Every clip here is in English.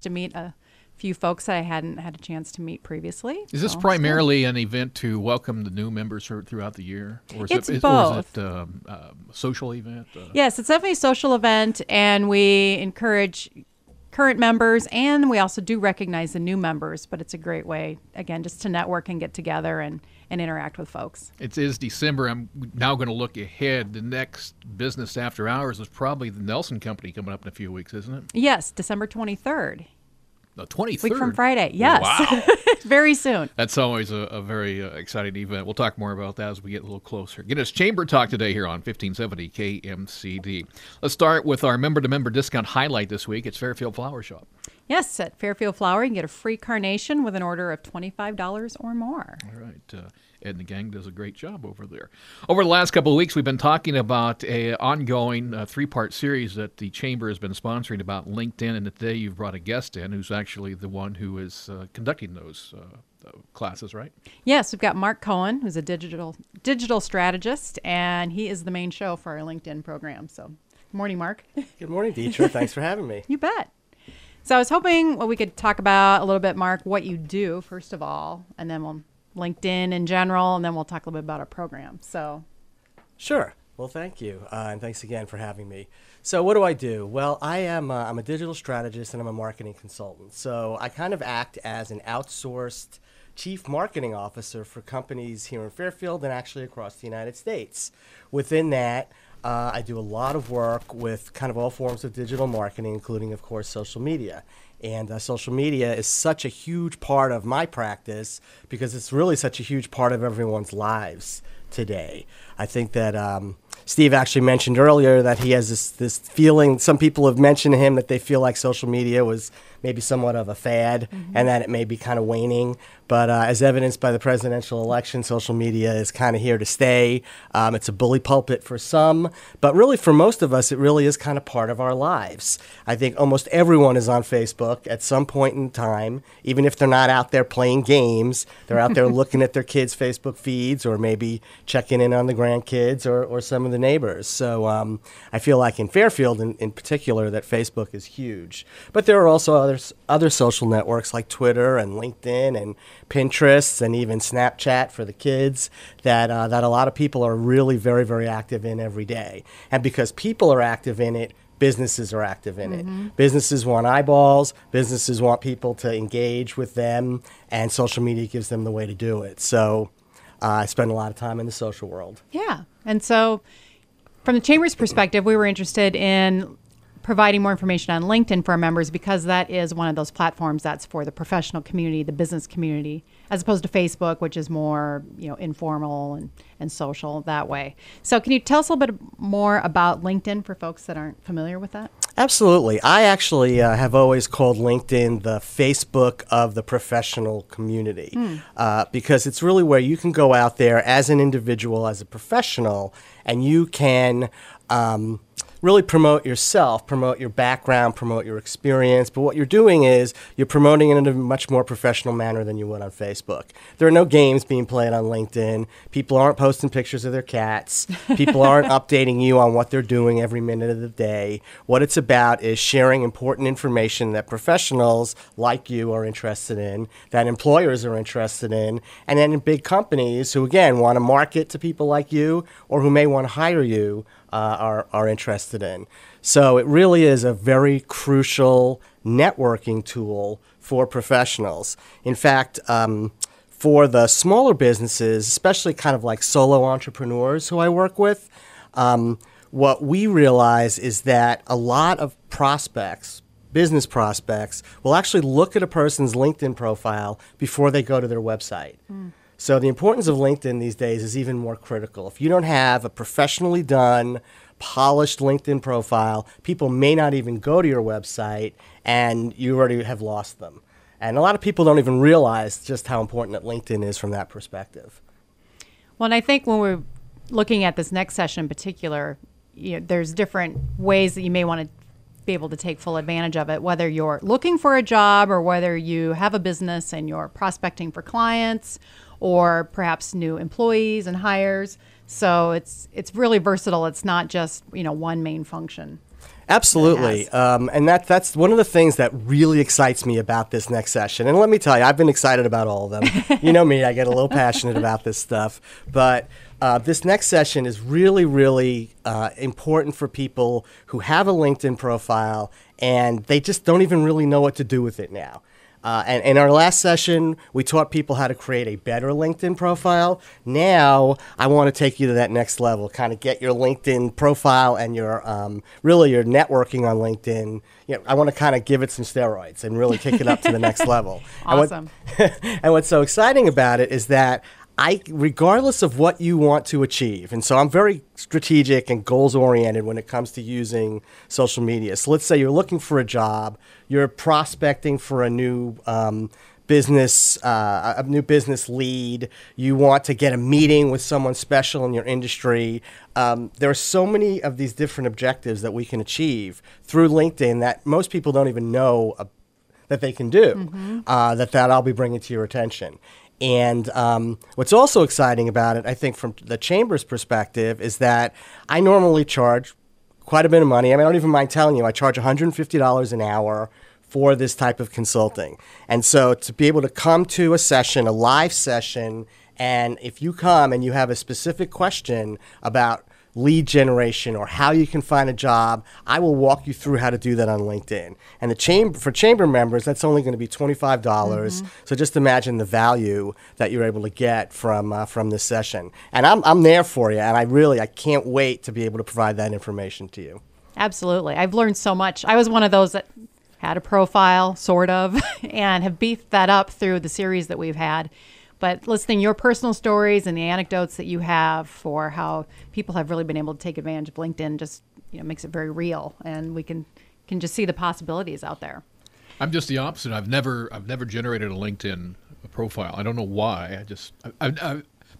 to meet a few folks that I hadn't had a chance to meet previously. Is this primarily an event to welcome the new members throughout the year? Or It's both. Or is it a social event? Yes, it's definitely a social event, and we encourage current members, and we also do recognize the new members, but it's a great way, again, just to network and get together and interact with folks. It is December. I'm now going to look ahead. The next business after hours is probably the Nelson Company coming up in a few weeks, isn't it? Yes, December 23rd. The 23rd? Week from Friday, yes. Wow. Very soon. That's always a very exciting event. We'll talk more about that as we get a little closer. Get us Chamber Talk today here on 1570 KMCD. Let's start with our member-to-member discount highlight this week. It's Fairfield Flower Shop. Yes, at Fairfield Flower, you can get a free carnation with an order of $25 or more. All right. Ed and the gang does a great job over there. Over the last couple of weeks, we've been talking about an ongoing three-part series that the Chamber has been sponsoring about LinkedIn, and today you've brought a guest in who's actually the one who is conducting those classes, right? Yes, we've got Mark Cohen, who's a digital strategist, and he is the main show for our LinkedIn program. So, good morning, Mark. Good morning, Detra. Thanks for having me. You bet. So I was hoping we could talk about a little bit, Mark, what you do, first of all, and then we'll LinkedIn in general, and then we'll talk a little bit about our program. So, sure. Well, thank you, and thanks again for having me. So, what do I do? Well, I'm a digital strategist and I'm a marketing consultant. So, I kind of act as an outsourced chief marketing officer for companies here in Fairfield and actually across the United States. Within that, I do a lot of work with kind of all forms of digital marketing, including, of course, social media. And social media is such a huge part of my practice because it's really such a huge part of everyone's lives today. I think that Steve actually mentioned earlier that he has this feeling, some people have mentioned to him that they feel like social media was maybe somewhat of a fad and that it may be kind of waning. But as evidenced by the presidential election, social media is kind of here to stay. It's a bully pulpit for some, but really for most of us, it really is kind of part of our lives. I think almost everyone is on Facebook at some point in time, even if they're not out there playing games. They're out there looking at their kids' Facebook feeds or maybe checking in on the grandkids or some of the neighbors. So I feel like in Fairfield in particular that Facebook is huge. But there are also other social networks like Twitter and LinkedIn and Pinterest and even Snapchat for the kids that a lot of people are really very, very active in every day. And because people are active in it, businesses are active in it. Businesses want eyeballs. Businesses want people to engage with them, and social media gives them the way to do it. So I spend a lot of time in the social world. Yeah. And so from the Chamber's perspective, we were interested in providing more information on LinkedIn for our members because that is one of those platforms that's for the professional community, the business community, as opposed to Facebook, which is more, informal and social that way. So can you tell us a little bit more about LinkedIn for folks that aren't familiar with that? Absolutely. I actually have always called LinkedIn the Facebook of the professional community because it's really where you can go out there as an individual, as a professional, and you can really promote yourself, promote your background, promote your experience. But what you're doing is you're promoting it in a much more professional manner than you would on Facebook. There are no games being played on LinkedIn. People aren't posting pictures of their cats. People aren't updating you on what they're doing every minute of the day. What it's about is sharing important information that professionals like you are interested in, that employers are interested in, and then in big companies who, again, want to market to people like you or who may want to hire you are interested in. So it really is a very crucial networking tool for professionals. In fact, for the smaller businesses, especially kind of like solo entrepreneurs who I work with, what we realize is that a lot of prospects, business prospects, will actually look at a person's LinkedIn profile before they go to their website. So the importance of LinkedIn these days is even more critical. If you don't have a professionally done, polished LinkedIn profile, people may not even go to your website, and you already have lost them. And a lot of people don't even realize just how important that LinkedIn is from that perspective. Well, and I think when we're looking at this next session in particular, there's different ways that you may want to be able to take full advantage of it, whether you're looking for a job or whether you have a business and you're prospecting for clients or perhaps new employees and hires. So it's really versatile. It's not just, one main function. Absolutely. And that's one of the things that really excites me about this next session. And let me tell you, I've been excited about all of them. You know me, I get a little passionate about this stuff. But this next session is really, really important for people who have a LinkedIn profile and they just don't even really know what to do with it now. And in our last session, we taught people how to create a better LinkedIn profile. Now, I want to take you to that next level, kind of get your LinkedIn profile and your really your networking on LinkedIn. You know, I want to kind of give it some steroids and really kick it up to the next level. Awesome. And what's so exciting about it is that regardless of what you want to achieve, and so I'm very strategic and goals oriented when it comes to using social media. So let's say you're looking for a job, you're prospecting for a new business lead, you want to get a meeting with someone special in your industry. There are so many of these different objectives that we can achieve through LinkedIn that most people don't even know that they can do. That I'll be bringing to your attention. And what's also exciting about it, I think, from the Chamber's perspective, is that I normally charge quite a bit of money. I mean, I don't even mind telling you, I charge $150 an hour for this type of consulting. And so to be able to come to a session, a live session, and if you come and you have a specific question about lead generation or how you can find a job, I will walk you through how to do that on LinkedIn. And for chamber members, that's only going to be $25. So just imagine the value that you're able to get from this session. And I'm there for you, and I can't wait to be able to provide that information to you. Absolutely. I've learned so much. I was one of those that had a profile, sort of, and have beefed that up through the series that we've had. But listening to your personal stories and the anecdotes that you have for how people have really been able to take advantage of LinkedIn just makes it very real, and we can just see the possibilities out there. I'm just the opposite. I've never generated a LinkedIn profile. I don't know why.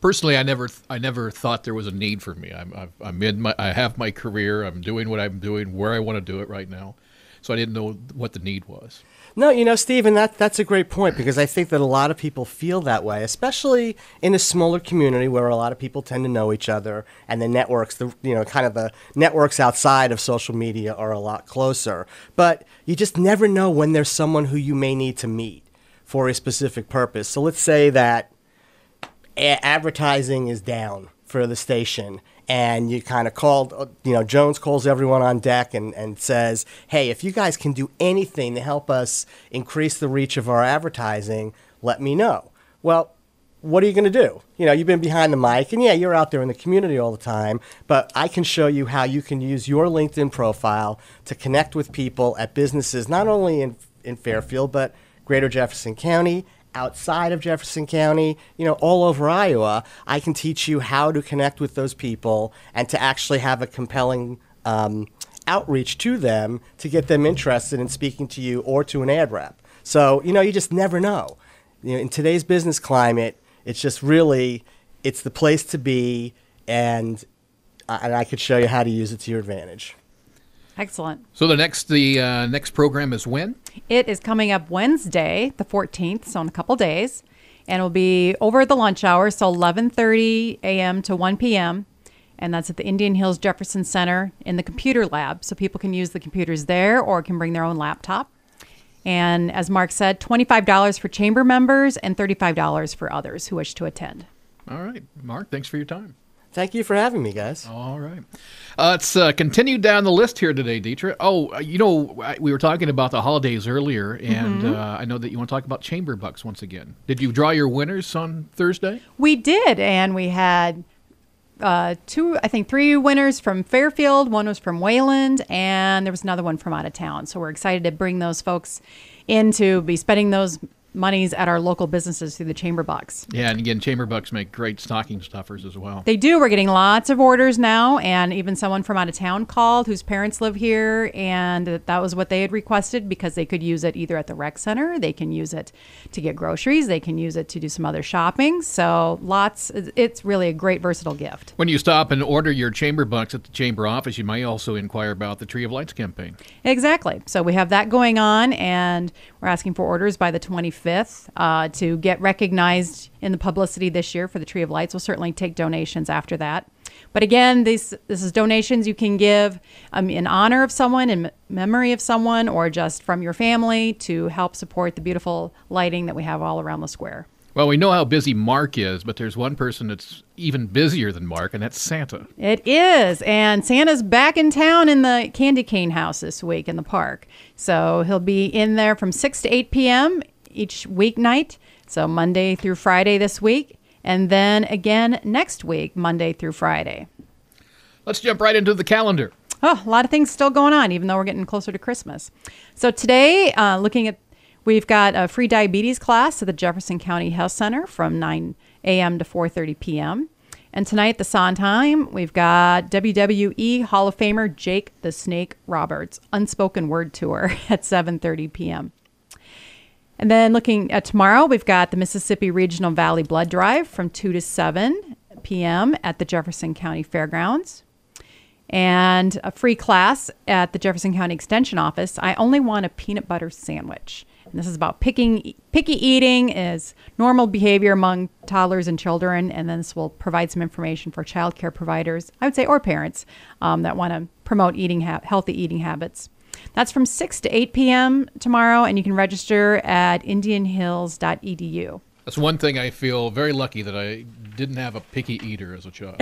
Personally, I never thought there was a need for me. I have my career. I'm doing what I'm doing where I want to do it right now. So I didn't know what the need was. No, Stephen, that's a great point, because I think that a lot of people feel that way, especially in a smaller community where a lot of people tend to know each other, and the networks, the networks outside of social media are a lot closer. But you just never know when there's someone who you may need to meet for a specific purpose. So let's say that advertising is down for the station, and you kind of called, Jones calls everyone on deck and says, hey, if you guys can do anything to help us increase the reach of our advertising, let me know. Well, what are you going to do? You've been behind the mic, and you're out there in the community all the time, but I can show you how you can use your LinkedIn profile to connect with people at businesses, not only in Fairfield, but Greater Jefferson County, outside of Jefferson County, all over Iowa. I can teach you how to connect with those people and to actually have a compelling outreach to them to get them interested in speaking to you or to an ad rep. So, you just never know. In today's business climate, it's just really, it's the place to be, and I could show you how to use it to your advantage. Excellent. So the next program is when? It is coming up Wednesday, the 14th, so in a couple days, and it'll be over at the lunch hour, so 11:30 a.m. to 1 p.m., and that's at the Indian Hills Jefferson Center in the computer lab, so people can use the computers there or can bring their own laptop. And as Mark said, $25 for chamber members and $35 for others who wish to attend. All right. Mark, thanks for your time. Thank you for having me, guys. All right. Let's continue down the list here today, Detra. We were talking about the holidays earlier, and I know that you want to talk about Chamber Bucks once again. Did you draw your winners on Thursday? We did, and we had three winners from Fairfield. One was from Wayland, and there was another one from out of town. So we're excited to bring those folks in to be spending those monies at our local businesses through the Chamber Bucks. Yeah, and again, Chamber Bucks make great stocking stuffers as well. They do. We're getting lots of orders now, and even someone from out of town called whose parents live here, and that was what they had requested because they could use it either at the rec center, they can use it to get groceries, they can use it to do some other shopping. So it's really a great versatile gift. When you stop and order your Chamber Bucks at the Chamber office, you might also inquire about the Tree of Lights campaign. Exactly. So we have that going on, and we're asking for orders by the 25th to get recognized in the publicity this year for the Tree of Lights. We'll certainly take donations after that. But again, this is donations you can give in honor of someone, in memory of someone, or just from your family to help support the beautiful lighting that we have all around the square. Well, we know how busy Mark is, but there's one person that's even busier than Mark, and that's Santa. It is, and Santa's back in town in the candy cane house this week in the park. So he'll be in there from 6 to 8 p.m. each weeknight, so Monday through Friday this week, and then again next week, Monday through Friday. Let's jump right into the calendar. Oh, a lot of things still going on, even though we're getting closer to Christmas. So today, we've got a free diabetes class at the Jefferson County Health Center from 9 a.m. to 4:30 p.m. And tonight at the Sondheim, we've got WWE Hall of Famer Jake the Snake Roberts Unspoken Word Tour at 7:30 p.m. And then looking at tomorrow, we've got the Mississippi Regional Valley Blood Drive from 2 to 7 p.m. at the Jefferson County Fairgrounds. And a free class at the Jefferson County Extension Office, I Only Want a Peanut Butter Sandwich. And this is about picky eating is normal behavior among toddlers and children. And then this will provide some information for child care providers, I would say, or parents that want to promote healthy eating habits. That's from 6 to 8 p.m. tomorrow, and you can register at indianhills.edu. That's one thing I feel very lucky that I didn't have a picky eater as a child.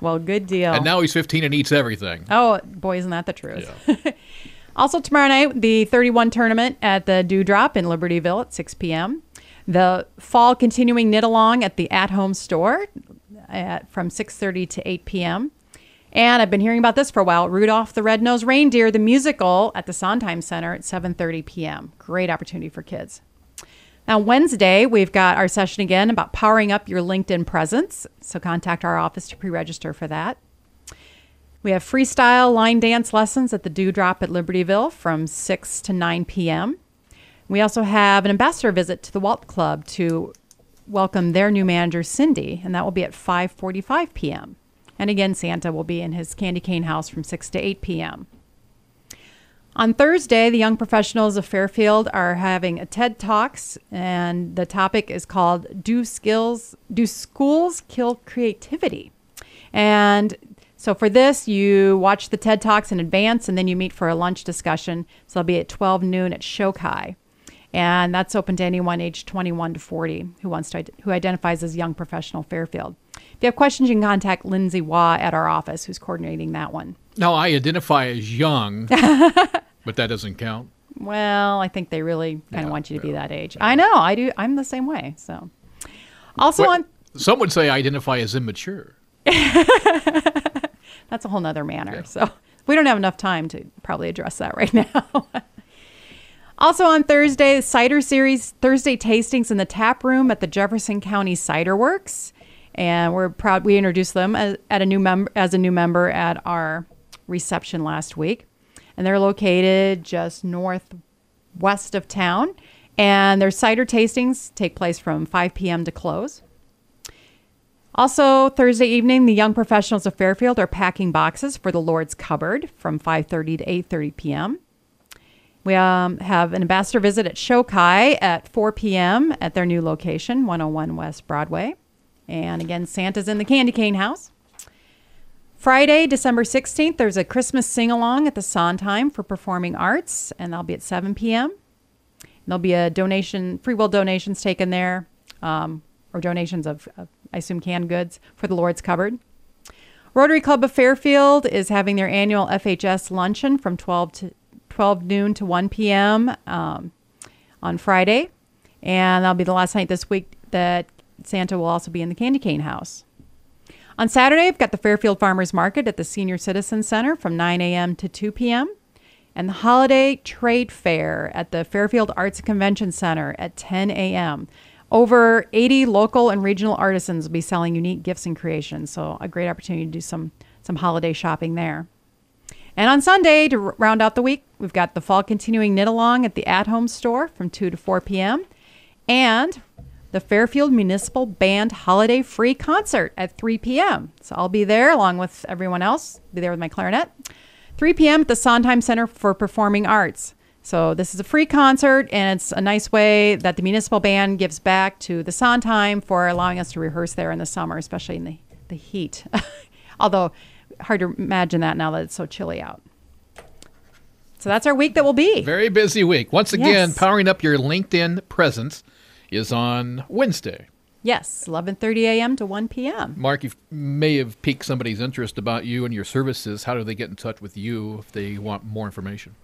Well, good deal. And now he's 15 and eats everything. Oh, boy, isn't that the truth. Yeah. Also tomorrow night, the 31 tournament at the Dewdrop in Libertyville at 6 p.m. The fall continuing knit-along at the At-Home store from 6:30 to 8 p.m. And I've been hearing about this for a while, Rudolph the Red-Nosed Reindeer, the musical at the Sondheim Center at 7:30 p.m. Great opportunity for kids. Now, Wednesday, we've got our session again about powering up your LinkedIn presence. So contact our office to pre-register for that. We have freestyle line dance lessons at the Dewdrop at Libertyville from 6 to 9 p.m. We also have an ambassador visit to the Walt Club to welcome their new manager, Cindy, and that will be at 5:45 p.m. And again, Santa will be in his candy cane house from 6 to 8 p.m. On Thursday, the young professionals of Fairfield are having a TED Talks, and the topic is called Do Schools Kill Creativity? And so for this, you watch the TED Talks in advance, and then you meet for a lunch discussion. So it'll be at 12 noon at Shokai. And that's open to anyone aged 21 to 40 who identifies as young professional Fairfield. If you have questions, you can contact Lindsay Waugh at our office, who's coordinating that one. Now, I identify as young, but that doesn't count. Well, I think they really kind of want you to be that age. Yeah. I know, I do. I'm the same way. So, also some would say I identify as immature. That's a whole nother manner. Yeah. So we don't have enough time to probably address that right now. Also on Thursday, the Cider Series Thursday tastings in the tap room at the Jefferson County Cider Works. And we're proud we introduced them as a new member at our reception last week. And they're located just northwest of town. And their cider tastings take place from 5 p.m. to close. Also, Thursday evening, the young professionals of Fairfield are packing boxes for the Lord's Cupboard from 5:30 to 8:30 p.m. We have an ambassador visit at Shokai at 4 p.m. at their new location, 101 West Broadway. And again, Santa's in the candy cane house. Friday, December 16th, there's a Christmas sing-along at the Sondheim for Performing Arts, and that'll be at 7 p.m. And there'll be a free will donations taken there, or donations of, I assume, canned goods for the Lord's Cupboard. Rotary Club of Fairfield is having their annual FHS luncheon from 12 noon to 1 p.m. On Friday. And that'll be the last night this week that Santa will also be in the candy cane house. On Saturday, we've got the Fairfield Farmers Market at the Senior Citizen Center from 9 a.m. to 2 p.m. and the Holiday Trade Fair at the Fairfield Arts and Convention Center at 10 a.m. Over 80 local and regional artisans will be selling unique gifts and creations, so a great opportunity to do some holiday shopping there. And on Sunday, to round out the week, we've got the Fall Continuing Knit-Along at the At-Home store from 2 to 4 p.m. and the Fairfield Municipal Band Holiday Free Concert at 3 p.m. So I'll be there along with everyone else. Be there with my clarinet. 3 p.m. at the Sondheim Center for Performing Arts. So this is a free concert, and it's a nice way that the municipal band gives back to the Sondheim for allowing us to rehearse there in the summer, especially in the heat. Although, hard to imagine that now that it's so chilly out. So that's our week that will be. Very busy week. Once again, Yes. powering up your LinkedIn presence is on Wednesday. Yes, 11:30 a.m. to 1 p.m. Mark, you may have piqued somebody's interest about you and your services. How do they get in touch with you if they want more information?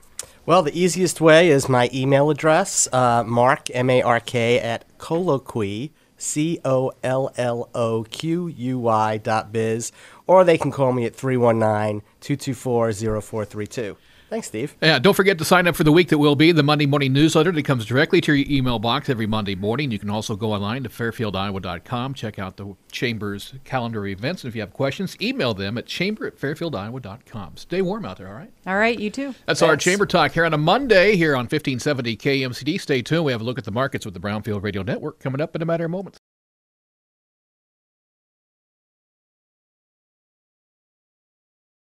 Well, the easiest way is my email address, Mark, M-A-R-K, at colloquy, COLLOQUY.biz, or they can call me at 319-224-0432. Thanks, Steve. Yeah, don't forget to sign up for the week that will be the Monday morning newsletter that comes directly to your email box every Monday morning. You can also go online to fairfieldiowa.com, check out the Chamber's calendar events. And if you have questions, email them at chamber@fairfieldiowa.com. Stay warm out there, all right? All right, you too. That's our Thanks. Chamber Talk here on a Monday here on 1570 KMCD. Stay tuned. We have a look at the markets with the Brownfield Radio Network coming up in a matter of moments.